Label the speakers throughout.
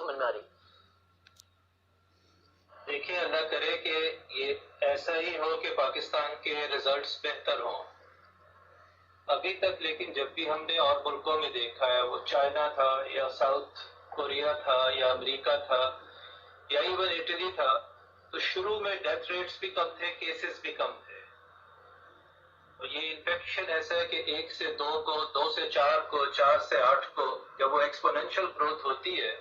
Speaker 1: समझ में आ रही?
Speaker 2: देखिए, अल्लाह करे कि ये ऐसा ही हो कि पाकिस्तान के रिजल्ट्स बेहतर हों। अभी तक लेकिन जब भी हमने और मुल्कों में देखा है, वो चाइना था या साउथ कोरिया था या अमेरिका था या इवन इटली था, तो शुरू में डेथ रेट्स भी कम थे, केसेस भी कम थे। तो ये इन्फेक्शन ऐसा है कि 1 से 2 को, 2 से 4 को, 4 से 8 को, जब वो एक्सपोनेंशियल ग्रोथ होती है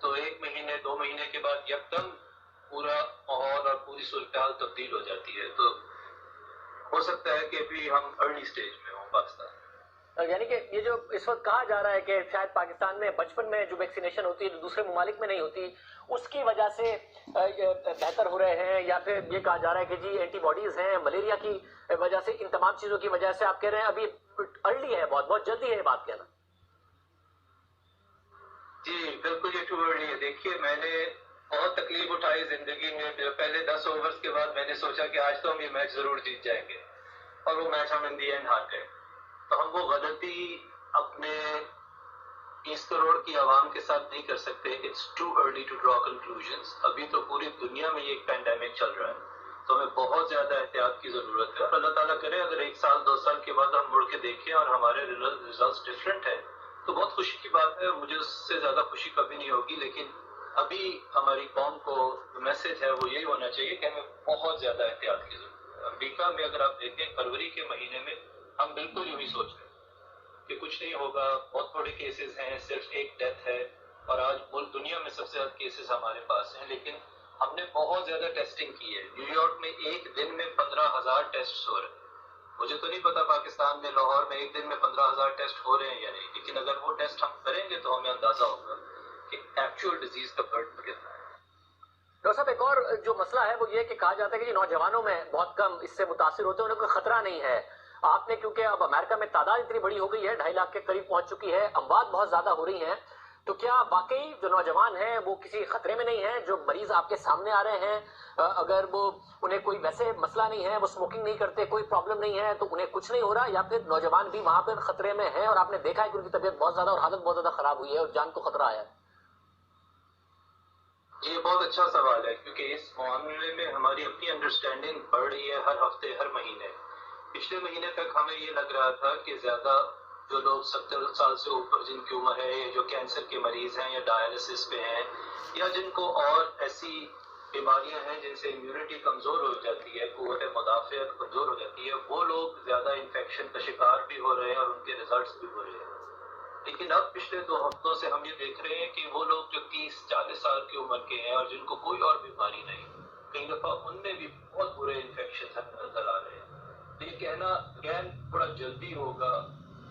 Speaker 2: तो 1 महीने 2 महीने के बाद यकदम पूरा माहौल और पूरी सूरत तब्दील हो जाती है। तो हो सकता है कि अभी हम अर्ली स्टेज में हों पाकिस्तान।
Speaker 1: यानी कि ये जो इस वक्त कहा जा रहा है कि शायद पाकिस्तान में बचपन में जो वैक्सीनेशन होती है जो दूसरे ममालिक में नहीं होती, उसकी वजह से बेहतर हो रहे हैं, या फिर ये कहा जा रहा है कि जी एंटीबॉडीज हैं मलेरिया की वजह से, इन तमाम चीजों की वजह से आप कह रहे हैं अभी अर्ली है, बहुत बहुत जल्दी है ये बात कहना?
Speaker 2: जी बिल्कुल, ये टू अर्ली है। देखिए, मैंने बहुत तकलीफ उठाई जिंदगी में। पहले 10 ओवर्स के बाद मैंने सोचा कि आज तो हम ये मैच जरूर जीत जाएंगे, और वो मैच हम इन दी एंड हार गए। तो हम वो गलती अपने 20 करोड़ की आवाम के साथ नहीं कर सकते। It's too early to draw conclusions. अभी तो पूरी दुनिया में ये एक पैंडेमिक चल रहा है, तो हमें बहुत ज्यादा एहतियात की जरूरत है। अल्लाह ताला करे अगर 1 साल 2 साल के बाद हम मुड़ के देखें और हमारे रिजल्ट्स डिफरेंट है तो बहुत खुशी की बात है। मुझे उससे ज्यादा खुशी कभी नहीं होगी, लेकिन अभी हमारी कौम को मैसेज है वो यही होना चाहिए कि हमें बहुत ज्यादा एहतियात की जरूरत है। अमेरिका में अगर आप देखें फरवरी के महीने में हम बिल्कुल यूं ही सोच रहे हैं कि कुछ नहीं होगा, बहुत थोड़े केसेस हैं, सिर्फ 1 डेथ है, और आज मुल्क दुनिया में सबसे ज्यादा केसेस हमारे पास हैं। लेकिन हमने बहुत ज्यादा टेस्टिंग की है। न्यूयॉर्क में एक दिन में 15,000 टेस्ट हो रहे हैं। मुझे तो नहीं पता पाकिस्तान में लाहौर में एक दिन में 15,000 टेस्ट हो रहे हैं या नहीं, लेकिन अगर वो टेस्ट हम करेंगे तो हमें अंदाजा होगा कि एक्चुअल डिजीज का बर्डन कितना है।
Speaker 1: डॉक्टर साहब, एक और जो मसला है वो ये कि कहा जाता है कि नौजवानों में बहुत कम इससे मुतासिर होते हैं, उन्हें कोई खतरा नहीं है। आपने, क्योंकि अब अमेरिका में तादाद इतनी बड़ी हो गई है, 2.5 लाख के करीब पहुंच चुकी है, अमवात बहुत ज्यादा हो रही हैं, तो क्या वाकई जो नौजवान हैं वो किसी खतरे में नहीं है? जो मरीज आपके सामने आ रहे हैं, अगर वो उन्हें कोई वैसे मसला नहीं है, वो स्मोकिंग नहीं करते, कोई प्रॉब्लम नहीं है, तो उन्हें कुछ नहीं हो रहा, या फिर नौजवान भी वहां पर खतरे में है और आपने देखा है कि उनकी तबीयत बहुत ज्यादा और हालत बहुत ज्यादा खराब हुई है और जान को खतरा आया है?
Speaker 2: ये बहुत अच्छा सवाल है, क्योंकि इस मामले में हमारी अपनी अंडरस्टैंडिंग बढ़ रही है हर हफ्ते हर महीने। पिछले महीने तक हमें ये लग रहा था कि ज्यादा जो लोग 70 साल से ऊपर जिनकी उम्र है, या जो कैंसर के मरीज हैं या डायलिसिस पे हैं, या जिनको और ऐसी बीमारियां हैं जिनसे इम्यूनिटी कमजोर हो जाती है, कुव्वत मुदाफ़ियत कमजोर हो जाती है, वो लोग ज्यादा इन्फेक्शन का शिकार भी हो रहे हैं और उनके रिजल्ट्स भी हो रहे हैं। लेकिन अब पिछले 2 हफ्तों से हम ये देख रहे हैं कि वो लोग जो 30-40 साल की उम्र के हैं और जिनको कोई और बीमारी नहीं, कई दफा उनमें भी बहुत बुरे इन्फेक्शन नजर आ रहे हैं। तो ये कहना अगैन थोड़ा जल्दी होगा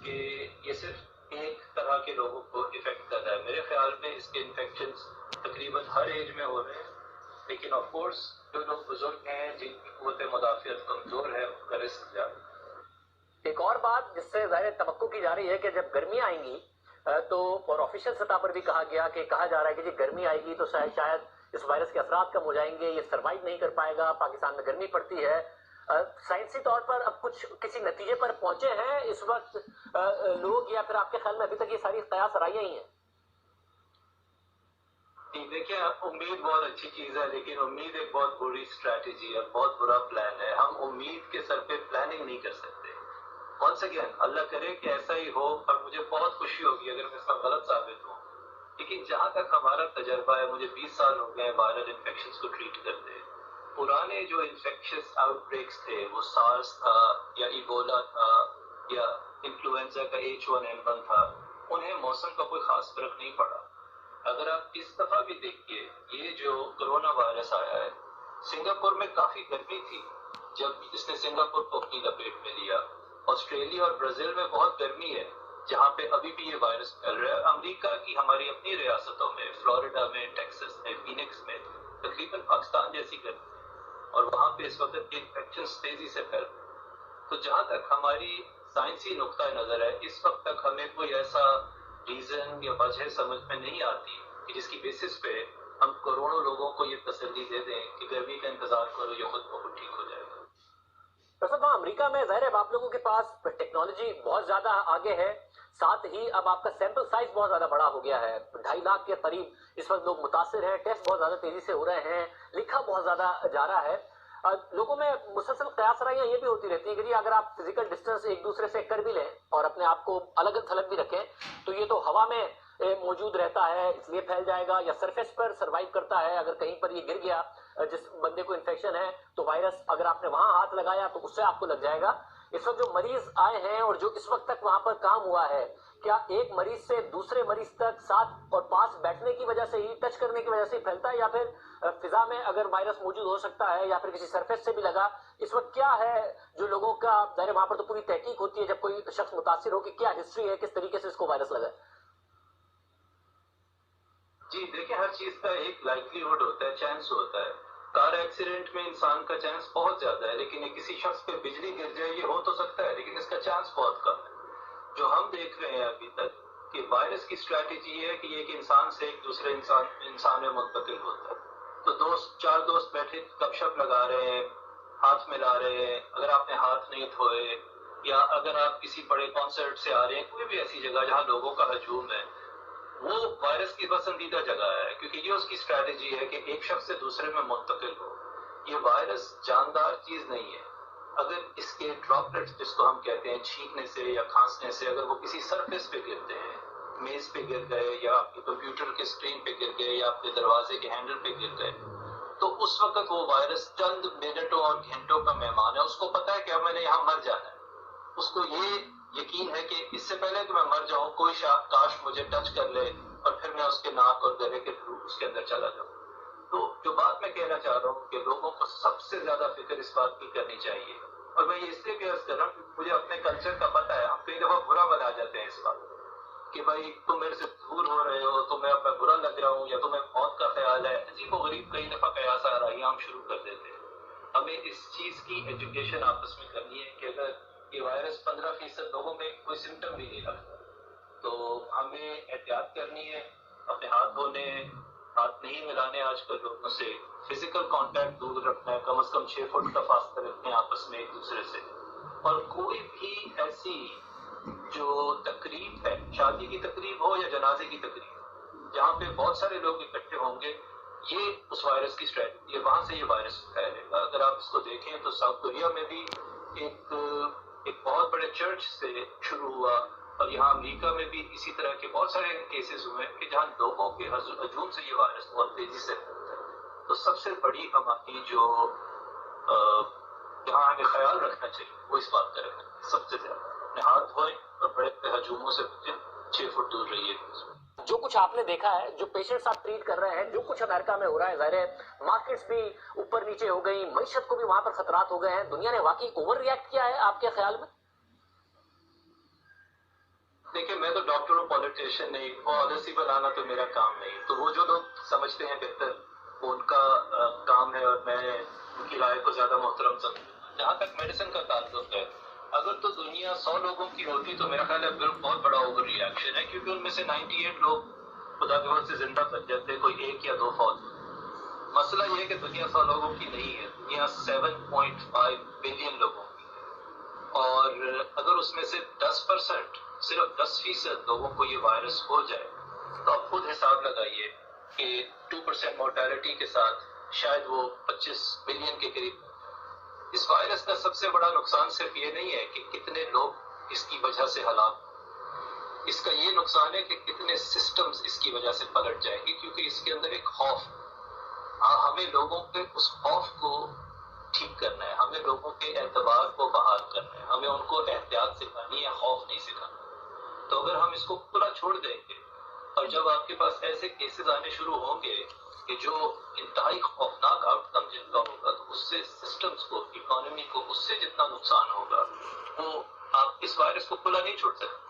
Speaker 2: कि ये सिर्फ एक तरह के लोगों को इफेक्ट कर रहा है। मेरे ख्याल में इसके इन्फेक्शन तकरीबन हर एज में हो रहे हैं, लेकिन ऑफ कोर्स जो लोग बुजुर्ग हैं, जिनकी कुव्वत मुदाफ़ियत कमजोर है, उनका रिस्क ज्यादा है।
Speaker 1: एक और बात जिससे ज़ाहिर तवक्को की जा रही है कि जब गर्मी आएंगी, तो और ऑफिशियल सतह पर भी कहा जा रहा है कि जी गर्मी आएगी तो शायद इस वायरस के असरात कम हो जाएंगे, ये सर्वाइव नहीं कर पाएगा, पाकिस्तान में गर्मी पड़ती है। साइंसी तौर पर अब कुछ किसी नतीजे पर पहुंचे हैं इस वक्त लोग, या फिर आपके ख्याल में अभी तक ये सारी कयास राइयां ही हैं?
Speaker 2: देखिए, उम्मीद बहुत अच्छी चीज है, लेकिन उम्मीद एक बहुत बुरी स्ट्रैटेजी है, बहुत बुरा प्लान है। हम उम्मीद के सर पे प्लानिंग नहीं कर सकते। वंस अगेन अल्लाह करे कि ऐसा ही हो, और मुझे बहुत खुशी होगी अगर मैं इसका गलत साबित हूँ। लेकिन जहां तक हमारा तजर्बा है, मुझे 20 साल हो गए वायरल इन्फेक्शन को ट्रीट करते। पुराने जो इन्फेक्शियस आउटब्रेक्स थे, वो सार्स था या इबोला था या इन्फ्लुएंजा का H1N1 था, उन्हें मौसम का कोई खास फर्क नहीं पड़ा। अगर आप इस दफा भी देखिए, ये जो कोरोना वायरस आया है, सिंगापुर में काफी गर्मी थी जब इसने सिंगापुर को अपनी लपेट में लिया। ऑस्ट्रेलिया और ब्राजील में बहुत गर्मी है, जहाँ पे अभी भी ये वायरस फैल रहा है। अमेरिका की हमारी अपनी रियासतों में, फ्लोरिडा में, टेक्सास में, फीनिक्स में तकरीबन पाकिस्तान जैसी गर्मी है, और वहाँ पे इस वक्त इन्फेक्शन तेजी से फैल रहे हैं। तो जहाँ तक हमारी साइंसी नुक्ता नजर है, इस वक्त तक हमें कोई ऐसा रीजन या वजह समझ में नहीं आती कि जिसकी बेसिस पे हम करोड़ों लोगों को ये तसल्ली दे दें कि गर्मी का इंतजार करो, ये खुद ब खुद ठीक हो जाएगा।
Speaker 1: वहाँ अमेरिका में ज़ाहिर है आप लोगों के पास टेक्नोलॉजी बहुत ज्यादा आगे है, साथ ही अब आपका सैंपल साइज बहुत ज्यादा बड़ा हो गया है, 2.5 लाख के करीब इस वक्त लोग मुतासिर हैं, टेस्ट बहुत ज्यादा तेजी से हो रहे हैं, लिखा बहुत ज्यादा जा रहा है। लोगों में मुसलसल कयास राइयां ये भी होती रहती हैं कि जी अगर आप फिजिकल डिस्टेंस एक दूसरे से कर भी लें और अपने आप को अलग थलग भी रखें तो ये तो हवा में मौजूद रहता है इसलिए फैल जाएगा, या सरफेस पर सरवाइव करता है, अगर कहीं पर ये गिर गया जिस बंदे को इन्फेक्शन है तो वायरस अगर आपने वहां हाथ लगाया तो उससे आपको लग जाएगा। इस वक्त जो मरीज आए हैं और जो इस वक्त तक वहां पर काम हुआ है, क्या एक मरीज से दूसरे मरीज तक साथ और पास बैठने की वजह से ही, टच करने की वजह से ही फैलता है, या फिर फिजा में अगर वायरस मौजूद हो सकता है या फिर किसी सरफेस से भी लगा? इस वक्त क्या है जो लोगों का ज़ाहिर वहां पर तो पूरी तहकीक होती है जब कोई शख्स मुतासिर हो कि क्या हिस्ट्री है, किस तरीके से इसको वायरस लगा?
Speaker 2: जी देखिए, हर चीज का एक लाइवलीहुड होता है, चांस होता है। कार एक्सीडेंट में इंसान का चांस बहुत ज्यादा है, लेकिन ये किसी शख्स पे बिजली गिर जाए ये हो तो सकता है, लेकिन इसका चांस बहुत कम है। जो हम देख रहे हैं अभी तक कि वायरस की स्ट्रैटेजी है कि एक इंसान से एक दूसरे इंसान में मुंतकिल होता है। तो चार दोस्त बैठे गपशप लगा रहे हैं, हाथ मिला रहे हैं, अगर आपने हाथ नहीं धोए या अगर आप किसी बड़े कॉन्सर्ट से आ रहे हैं, कोई भी ऐसी जगह जहां लोगों का हजूम है, वो वायरस की पसंदीदा जगह है, क्योंकि ये उसकी स्ट्रैटेजी है कि एक शख्स से दूसरे में मुंतकिल हो। ये वायरस जानदार चीज नहीं है। अगर इसके ड्रॉपलेट्स जिसको हम कहते हैं छींकने से या खांसने से अगर वो किसी सरफेस पे गिरते हैं, मेज पे गिर गए या आपके कंप्यूटर के स्क्रीन पे गिर गए या आपके दरवाजे के हैंडल पे गिर गए, तो उस वक्त वो वायरस चंद मिनटों और घंटों का मेहमान है। उसको पता है कि अब मैंने यहाँ मर जाना है। उसको ये यकीन है कि इससे पहले कि मैं मर जाऊं कोई काश मुझे टच कर ले और फिर मैं उसके नाक और गले के थ्रू उसके अंदर चला जाऊं। तो जो बात मैं कहना चाह रहा हूँ कि लोगों को सबसे ज्यादा फिक्र इस बात की करनी चाहिए, और मैं ये इसलिए भी अर्ज कर रहा हूँ क्योंकि मुझे अपने कल्चर का पता है। हम कई दफा बुरा बना जाते हैं इस बात कि भाई तुम मेरे से दूर हो रहे हो, तुम्हें अब मैं बुरा लग रहा हूँ या तुम्हें मौत का ख्याल है। अजीब व गरीब कई दफा कयास आ रहा है, हम शुरू कर देते हैं। हमें इस चीज की एजुकेशन आपस में करनी है कि अगर ये वायरस 15% लोगों में कोई सिम्टम भी नहीं रखता तो हमें एहतियात करनी है, अपने हाथ धोने, हाथ नहीं मिलाने आजकल लोगों से, फिजिकल कांटेक्ट दूर रखना है, कम से कम 6 फुट का फासला रखना है आपस में एक दूसरे से। और कोई भी ऐसी जो तकरीब है, शादी की तकरीब हो या जनाजे की तकरीब, जहाँ पे बहुत सारे लोग इकट्ठे होंगे, ये उस वायरस की स्ट्रैटेजी है, वहां से ये वायरस फैलेगा। अगर आप इसको देखें तो साउथ कोरिया में भी एक बहुत बड़े चर्च से शुरू हुआ, और यहाँ अमेरिका में भी इसी तरह के बहुत सारे केसेस हुए कि जहाँ लोगों के हजूम से ये वायरस बहुत तेजी से फैलता है। तो सबसे बड़ी हमारी जो जहाँ हमें ख्याल रखना चाहिए वो इस बात का रखना सबसे ज्यादा, अपने हाथ धोएं और बड़े हजूमों से 6 फुट दूर रहिए।
Speaker 1: जो कुछ आपने देखा है, जो पेशेंट्स आप ट्रीट कर रहे हैं, जो कुछ अमेरिका में हो रहा है, ज़ाहिर है मार्केट्स भी ऊपर नीचे हो गई, मईशत को भी वहां पर खतरात हो गए हैं, दुनिया ने वाकई ओवर रिएक्ट किया है आपके ख्याल में?
Speaker 2: देखिए, मैं तो डॉक्टर और पॉलिटिशियन नहीं, पॉलिसी बनाना तो मेरा काम नहीं। तो वो जो लोग समझते हैं बेहतर वो उनका काम है, और मैं उनकी राय को ज्यादा मोहतरम समझता। जहाँ तक मेडिसिन का ताल्लुक है, अगर तो दुनिया 100 लोगों की होती तो मेरा ख्याल है बहुत बड़ा ओवर रिएक्शन है, क्योंकि उनमें से 98 लोग खुदा के वजह से जिंदा बच जाते, कोई 1 या 2 फौत। मसला ये है कि दुनिया 100 लोगों की नहीं है, दुनिया 7.5 बिलियन लोगों की है। और अगर उसमें से 10%, सिर्फ 10% लोगों को ये वायरस हो जाए, तो आप खुद हिसाब लगाइए कि 2% मोर्टेलिटी के साथ शायद वो 25 मिलियन के करीब। इस वायरस का सबसे बड़ा नुकसान सिर्फ ये नहीं है कि कितने लोग इसकी वजह से हलाक, इसका ये नुकसान है कि कितने सिस्टम्स इसकी वजह से पलट जाएंगे, क्योंकि इसके अंदर एक खौफ, हमें लोगों के उस खौफ को ठीक करना है, हमें लोगों के एतबार को बहाल करना है, हमें उनको एहतियात सिखानी है, खौफ नहीं सिखाना। तो अगर हम इसको पूरा छोड़ देंगे और जब आपके पास ऐसे केसेस आने शुरू होंगे कि जो इंतहाई खौफनाक आउटकम जिनका होगा, तो उससे सिस्टम्स को, इकोनॉमी को उससे जितना नुकसान होगा, वो आप इस वायरस को खुला नहीं छोड़ सकते।